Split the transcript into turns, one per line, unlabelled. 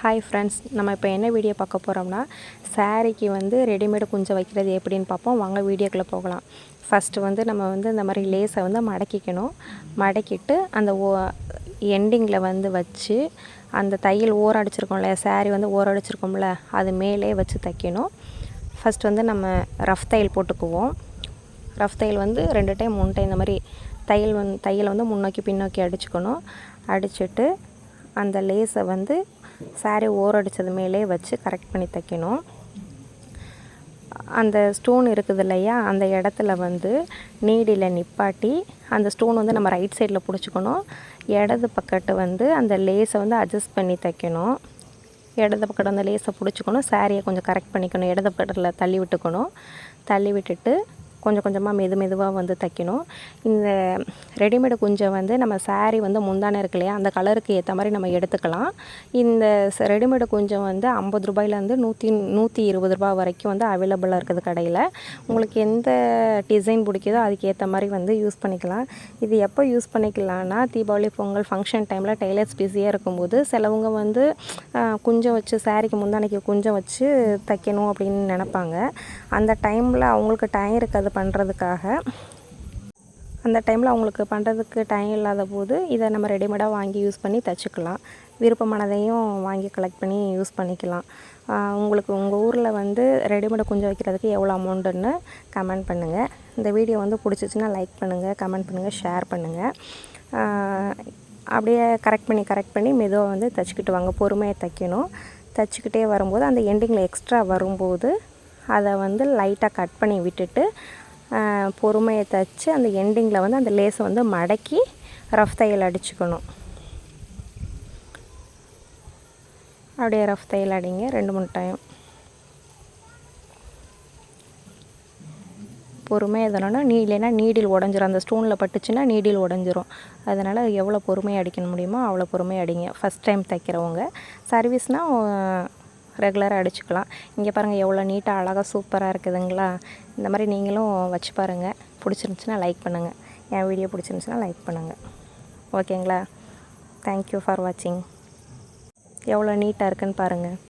Hi friends, நம்ம இப்போ என்ன வீடியோ பார்க்க போகிறோம்னா சாரீக்கு வந்து ரெடிமேடு குஞ்சம் வைக்கிறது எப்படின்னு பார்ப்போம். வாங்க வீடியோக்குள்ளே போகலாம். ஃபஸ்ட்டு வந்து நம்ம வந்து இந்த மாதிரி லேஸை வந்து மடக்கிக்கணும். மடக்கிட்டு அந்த எண்டிங்கில் வந்து வச்சு அந்த தையல் ஓரம் அடிச்சிருக்கோம்ல, சாரீ வந்து ஓரம் அடிச்சிருக்கோம்ல, அது மேலே வச்சு தைக்கணும். ஃபஸ்ட் வந்து நம்ம ரஃப் தையல் போட்டுக்குவோம். ரஃப் தையல் வந்து 2 டைம் 3 டைம் இந்த மாதிரி தையலை வந்து முன்னோக்கி பின்னோக்கி அடிச்சுக்கணும். அடிச்சுட்டு அந்த லேஸை வந்து சாரீ ஓரடித்தது மேலே வச்சு கரெக்ட் பண்ணி தைக்கணும். அந்த ஸ்டோன் இருக்குது இல்லையா, அந்த இடத்துல வந்து நீடில் நிப்பாட்டி அந்த ஸ்டோன் வந்து நம்ம ரைட் சைடில் பிடிச்சிக்கணும். இடது பக்கத்து வந்து அந்த லேஸை வந்து அட்ஜஸ்ட் பண்ணி தைக்கணும். இடது பக்கத்து அந்த லேஸை பிடிச்சிக்கணும். சாரியை கொஞ்சம் கரெக்ட் பண்ணிக்கணும். இடது பக்கத்தில் தள்ளி விட்டுக்கணும். தள்ளி விட்டுட்டு கொஞ்சம் கொஞ்சமாக மெதுவாக வந்து தைக்கணும். இந்த ரெடிமேடு குஞ்சம் வந்து நம்ம சாரீ வந்து முந்தானை இருக்கு இல்லையா, அந்த கலருக்கு ஏற்ற மாதிரி நம்ம எடுத்துக்கலாம். இந்த ரெடிமேடு குஞ்சம் வந்து 50 ரூபாயிலேருந்து 120 ரூபா வரைக்கும் வந்து அவைலபிளாக இருக்குது கடையில். உங்களுக்கு எந்த டிசைன் பிடிக்குதோ அதுக்கு ஏற்ற மாதிரி வந்து யூஸ் பண்ணிக்கலாம். இது எப்போ யூஸ் பண்ணிக்கலாம்னா, தீபாவளி, பொங்கல் ஃபங்க்ஷன் டைமில் டெய்லர்ஸ் பிஸியாக இருக்கும்போது சிலவங்க வந்து குஞ்சம் வச்சு சாரீக்கு முந்தானைக்கு குஞ்சம் வச்சு தைக்கணும் அப்படின்னு நினப்பாங்க. அந்த டைமில் அவங்களுக்கு டைம் இருக்காது பண்ணுறதுக்காக. அந்த டைமில் அவங்களுக்கு பண்ணுறதுக்கு டைம் இல்லாத போது இதை நம்ம ரெடிமேடாக வாங்கி யூஸ் பண்ணி தைச்சிக்கலாம். விருப்பமானதையும் வாங்கி கலெக்ட் பண்ணி யூஸ் பண்ணிக்கலாம். உங்களுக்கு உங்கள் ஊரில் வந்து ரெடிமேடு குஞ்சம் வைக்கிறதுக்கு எவ்வளோ அமௌண்ட்டுன்னு கமெண்ட் பண்ணுங்கள். இந்த வீடியோ வந்து பிடிச்சிச்சின்னா லைக் பண்ணுங்கள், கமெண்ட் பண்ணுங்கள், ஷேர் பண்ணுங்கள். அப்படியே கரெக்ட் பண்ணி மெதுவாக வந்து தைச்சிக்கிட்டு வாங்க. பொறுமையாக தைக்கணும். தைச்சிக்கிட்டே வரும்போது அந்த எண்டிங்கில் எக்ஸ்ட்ரா வரும்போது அதை வந்து லைட்டாக கட் பண்ணி விட்டுட்டு பொறுமையை தைச்சி அந்த எண்டிங்கில் வந்து அந்த லேஸை வந்து மடக்கி ரஃப் தையல் அடிச்சுக்கணும். அப்படியே ரஃப் தையல் அடிங்க 2-3 டைம். பொறுமையாக எதனா இல்லைன்னா நீடில் உடஞ்சிரும். அந்த ஸ்டோனில் பட்டுச்சுன்னா நீடில் உடஞ்சிரும். அதனால் எவ்வளோ பொறுமையாக அடிக்க முடியுமோ அவ்வளோ பொறுமையாக அடிங்க. First time தைக்கிறவங்க. சர்வீஸ்னால் ரெகுலராக அடிச்சுக்கலாம். இங்கே பாருங்கள் எவ்வளோ நீட்டாக அழகாக சூப்பராக இருக்குதுங்களா. இந்த மாதிரி நீங்களும் வச்சு பாருங்கள். பிடிச்சிருந்துச்சின்னா லைக் பண்ணுங்கள். என் வீடியோ பிடிச்சிருந்துச்சின்னா லைக் பண்ணுங்கள். ஓகேங்களா? தேங்க்யூ ஃபார் வாட்சிங். எவ்வளோ நீட்டாக இருக்குன்னு பாருங்கள்.